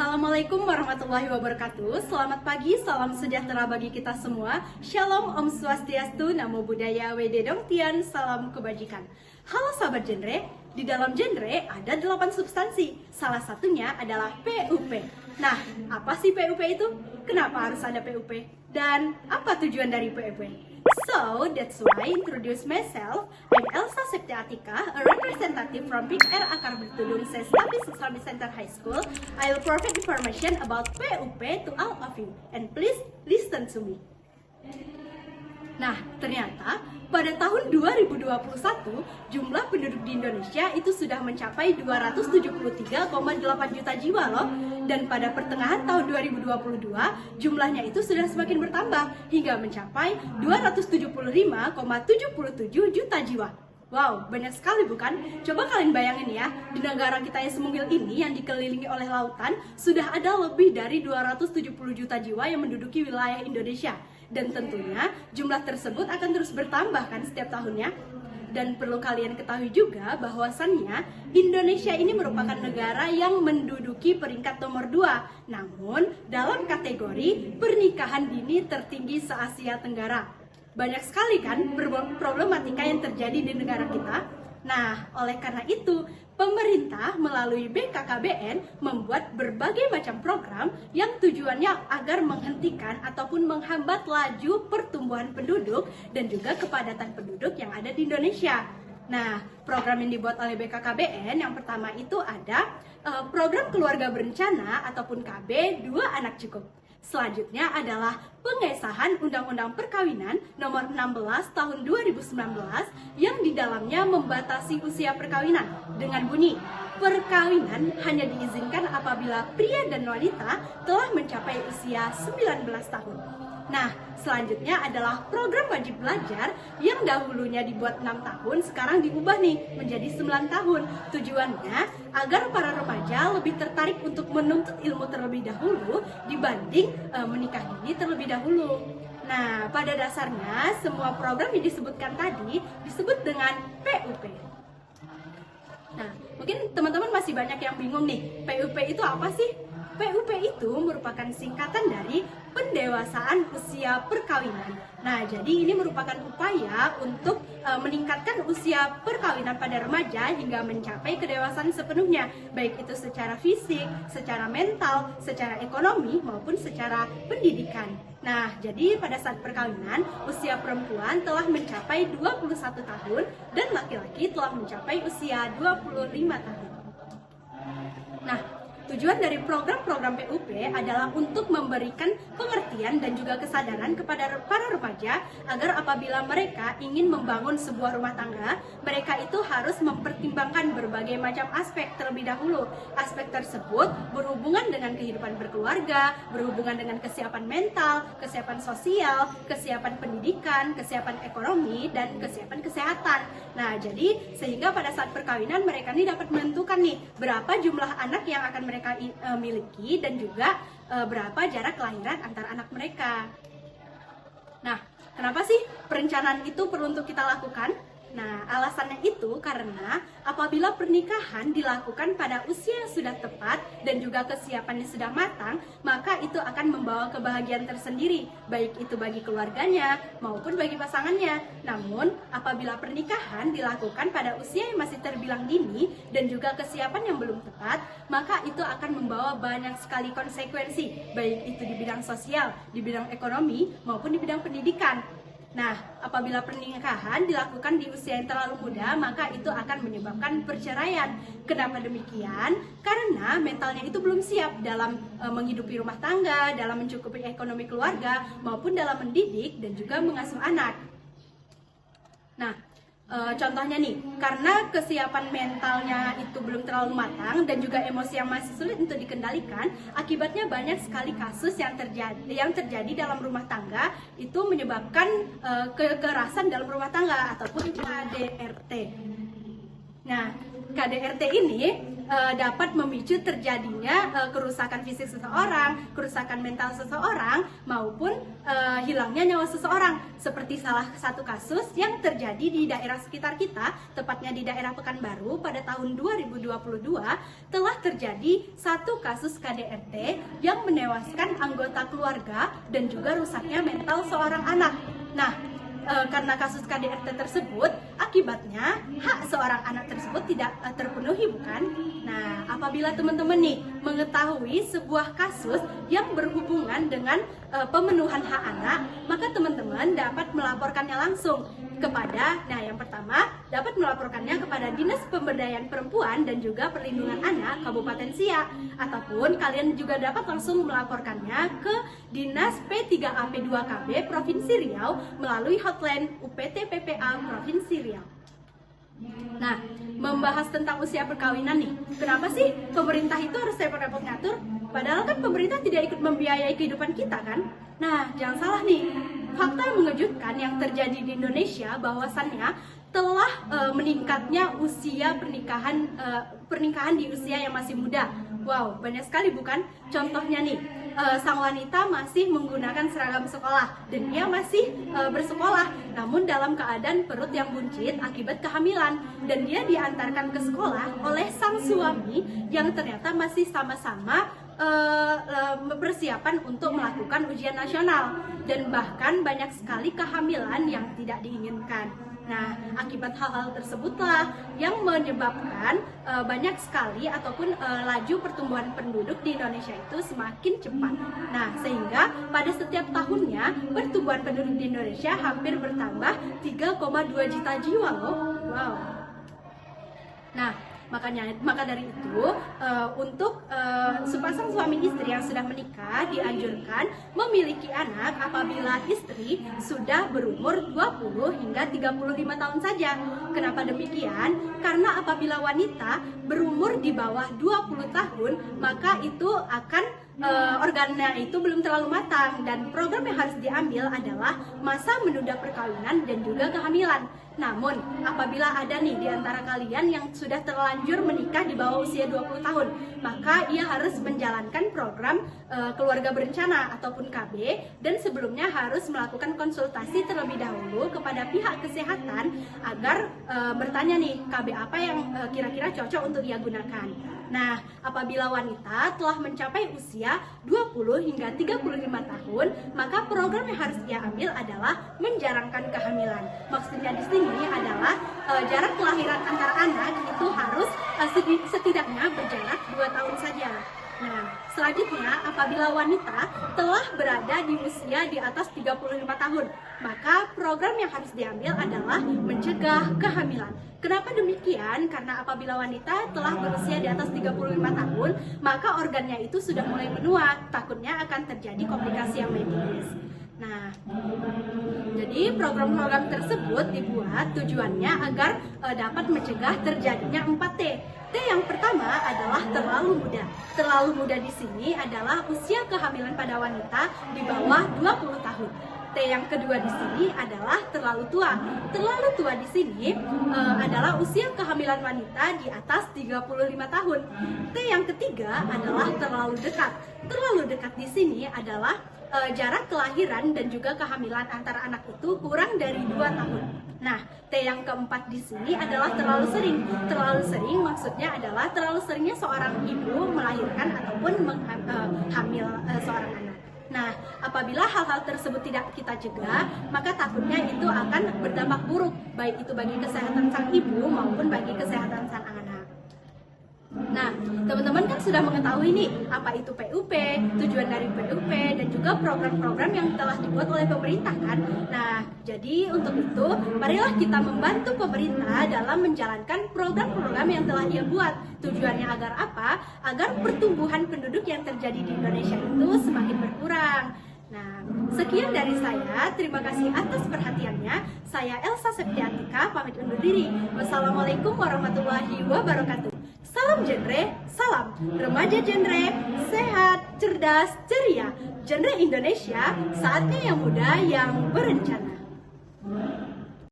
Assalamualaikum warahmatullahi wabarakatuh. Selamat pagi, salam sejahtera bagi kita semua. Shalom, Om Swastiastu, Namo Buddhaya, Wede Dong Tian, salam kebajikan. Halo sahabat genre, di dalam genre ada 8 substansi. Salah satunya adalah PUP. Nah, apa sih PUP itu? Kenapa harus ada PUP? Dan apa tujuan dari PUP? So, that's why I introduce myself. I'm Elsa Septiatika, a representative from Big Air Akar Bertudung Sestabis Islamic Center High School. I'll provide information about PUP to all of you. And please listen to me. Nah, ternyata pada tahun 2021, jumlah penduduk di Indonesia itu sudah mencapai 273,8 juta jiwa loh. Dan pada pertengahan tahun 2022, jumlahnya itu sudah semakin bertambah hingga mencapai 275,77 juta jiwa. Wow, banyak sekali bukan? Coba kalian bayangin ya, di negara kita yang semungil ini yang dikelilingi oleh lautan, sudah ada lebih dari 270 juta jiwa yang menduduki wilayah Indonesia. Dan tentunya jumlah tersebut akan terus bertambah kan setiap tahunnya. Dan perlu kalian ketahui juga bahwasannya Indonesia ini merupakan negara yang menduduki peringkat nomor 2. Namun dalam kategori pernikahan dini tertinggi se-Asia Tenggara. Banyak sekali kan problematika yang terjadi di negara kita. Nah, oleh karena itu, pemerintah melalui BKKBN membuat berbagai macam program yang tujuannya agar menghentikan ataupun menghambat laju pertumbuhan penduduk dan juga kepadatan penduduk yang ada di Indonesia. Nah, program yang dibuat oleh BKKBN yang pertama itu ada program keluarga berencana ataupun KB 2 anak cukup. Selanjutnya adalah pengesahan Undang-Undang Perkawinan Nomor 16 Tahun 2019 yang di dalamnya membatasi usia perkawinan dengan bunyi perkawinan hanya diizinkan apabila pria dan wanita telah mencapai usia 19 tahun. Nah, selanjutnya adalah program wajib belajar yang dahulunya dibuat 6 tahun, sekarang diubah nih menjadi 9 tahun. Tujuannya agar para remaja lebih tertarik untuk menuntut ilmu terlebih dahulu dibanding menikah dini terlebih dahulu. Nah, pada dasarnya semua program yang disebutkan tadi disebut dengan PUP. Nah, mungkin teman-teman masih banyak yang bingung nih, PUP itu apa sih? PUP itu merupakan singkatan dari pendewasaan usia perkawinan. Nah, jadi ini merupakan upaya untuk meningkatkan usia perkawinan pada remaja hingga mencapai kedewasaan sepenuhnya, baik itu secara fisik, secara mental, secara ekonomi, maupun secara pendidikan. Nah, jadi pada saat perkawinan, usia perempuan telah mencapai 21 tahun dan laki-laki telah mencapai usia 25 tahun. Nah, tujuan dari program-program PUP adalah untuk memberikan pengertian dan juga kesadaran kepada para remaja agar apabila mereka ingin membangun sebuah rumah tangga, mereka itu harus mempertimbangkan berbagai macam aspek terlebih dahulu. Aspek tersebut berhubungan dengan kehidupan berkeluarga, berhubungan dengan kesiapan mental, kesiapan sosial, kesiapan pendidikan, kesiapan ekonomi, dan kesiapan kesehatan. Nah, jadi sehingga pada saat perkawinan mereka ini dapat menentukan nih berapa jumlah anak yang akan mereka miliki dan juga berapa jarak kelahiran antar anak mereka. Nah, kenapa sih perencanaan itu perlu untuk kita lakukan? Nah, alasannya itu karena apabila pernikahan dilakukan pada usia yang sudah tepat dan juga kesiapannya sudah matang, maka itu akan membawa kebahagiaan tersendiri, baik itu bagi keluarganya maupun bagi pasangannya. Namun, apabila pernikahan dilakukan pada usia yang masih terbilang dini dan juga kesiapan yang belum tepat, maka itu akan membawa banyak sekali konsekuensi, baik itu di bidang sosial, di bidang ekonomi, maupun di bidang pendidikan. Nah, apabila pernikahan dilakukan di usia yang terlalu muda, maka itu akan menyebabkan perceraian. Kenapa demikian? Karena mentalnya itu belum siap dalam menghidupi rumah tangga, dalam mencukupi ekonomi keluarga, maupun dalam mendidik dan juga mengasuh anak. Nah, contohnya nih, karena kesiapan mentalnya itu belum terlalu matang dan juga emosi yang masih sulit untuk dikendalikan, akibatnya banyak sekali kasus yang terjadi dalam rumah tangga itu menyebabkan kekerasan dalam rumah tangga ataupun KDRT. Nah, KDRT ini dapat memicu terjadinya kerusakan fisik seseorang, kerusakan mental seseorang, maupun hilangnya nyawa seseorang. Seperti salah satu kasus yang terjadi di daerah sekitar kita, tepatnya di daerah Pekanbaru pada tahun 2022, telah terjadi satu kasus KDRT yang menewaskan anggota keluarga dan juga rusaknya mental seorang anak. Nah, karena kasus KDRT tersebut, akibatnya hak seorang anak tersebut tidak terpenuhi, bukan? Nah, apabila teman-teman nih mengetahui sebuah kasus yang berhubungan dengan pemenuhan hak anak, maka teman-teman dapat melaporkannya langsung kepada, yang pertama dapat melaporkannya kepada Dinas Pemberdayaan Perempuan dan juga Perlindungan Anak Kabupaten Siak, ataupun kalian juga dapat langsung melaporkannya ke Dinas P3AP2KB Provinsi Riau melalui hotline UPT PPA Provinsi Riau. Nah, membahas tentang usia perkawinan nih, kenapa sih pemerintah itu harus repot-repot ngatur? Padahal kan pemerintah tidak ikut membiayai kehidupan kita kan? Nah, jangan salah nih, fakta yang mengejutkan yang terjadi di Indonesia bahwasannya telah meningkatnya usia pernikahan di usia yang masih muda. Wow, banyak sekali bukan? Contohnya nih, sang wanita masih menggunakan seragam sekolah dan dia masih bersekolah, namun dalam keadaan perut yang buncit akibat kehamilan, dan dia diantarkan ke sekolah oleh sang suami yang ternyata masih sama-sama persiapan untuk melakukan ujian nasional, dan bahkan banyak sekali kehamilan yang tidak diinginkan. Nah, akibat hal-hal tersebutlah yang menyebabkan banyak sekali ataupun laju pertumbuhan penduduk di Indonesia itu semakin cepat. Nah, sehingga pada setiap tahunnya pertumbuhan penduduk di Indonesia hampir bertambah 3,2 juta jiwa loh. Wow. Nah, maka dari itu untuk sepasang suami istri yang sudah menikah dianjurkan memiliki anak apabila istri sudah berumur 20 hingga 35 tahun saja. Kenapa demikian? Karena apabila wanita berumur di bawah 20 tahun, maka itu akan organnya itu belum terlalu matang, dan program yang harus diambil adalah masa menunda perkawinan dan juga kehamilan. Namun, apabila ada nih di antara kalian yang sudah terlanjur menikah di bawah usia 20 tahun, maka ia harus menjalankan program keluarga berencana ataupun KB, dan sebelumnya harus melakukan konsultasi terlebih dahulu kepada pihak kesehatan agar bertanya nih KB apa yang kira-kira cocok untuk ia gunakan. Nah, apabila wanita telah mencapai usia 20 hingga 35 tahun, maka program yang harus ia ambil adalah menjarangkan kehamilan. Maksudnya di sini adalah jarak kelahiran antara anak itu harus setidaknya berjarak 2 tahun saja. Nah, selanjutnya apabila wanita telah berada di usia di atas 35 tahun, maka program yang harus diambil adalah mencegah kehamilan. Kenapa demikian? Karena apabila wanita telah berusia di atas 35 tahun, maka organnya itu sudah mulai menua, takutnya akan terjadi komplikasi yang medis. Nah, jadi program-program tersebut dibuat tujuannya agar dapat mencegah terjadinya 4T. T yang pertama adalah terlalu muda. Terlalu muda di sini adalah usia kehamilan pada wanita di bawah 20 tahun. T yang kedua di sini adalah terlalu tua. Terlalu tua di sini adalah usia kehamilan wanita di atas 35 tahun. T yang ketiga adalah terlalu dekat. Terlalu dekat di sini adalah jarak kelahiran dan juga kehamilan antara anak itu kurang dari 2 tahun. Nah, T yang keempat di sini adalah terlalu sering. Terlalu sering maksudnya adalah terlalu seringnya seorang ibu melahirkan ataupun hamil seorang anak. Nah, apabila hal-hal tersebut tidak kita cegah, maka takutnya itu akan berdampak buruk, baik itu bagi kesehatan sang ibu maupun bagi kesehatan sang anak. Nah, teman-teman kan sudah mengetahui nih apa itu PUP, tujuan dari PUP, dan juga program-program yang telah dibuat oleh pemerintah kan. Nah, jadi untuk itu marilah kita membantu pemerintah dalam menjalankan program-program yang telah ia buat. Tujuannya agar apa? Agar pertumbuhan penduduk yang terjadi di Indonesia itu semakin berkurang. Nah, sekian dari saya. Terima kasih atas perhatiannya. Saya Elsa Septiatika, pamit undur diri. Wassalamualaikum warahmatullahi wabarakatuh. Salam genre, salam remaja genre, sehat, cerdas, ceria. Genre Indonesia, saatnya yang muda yang berencana.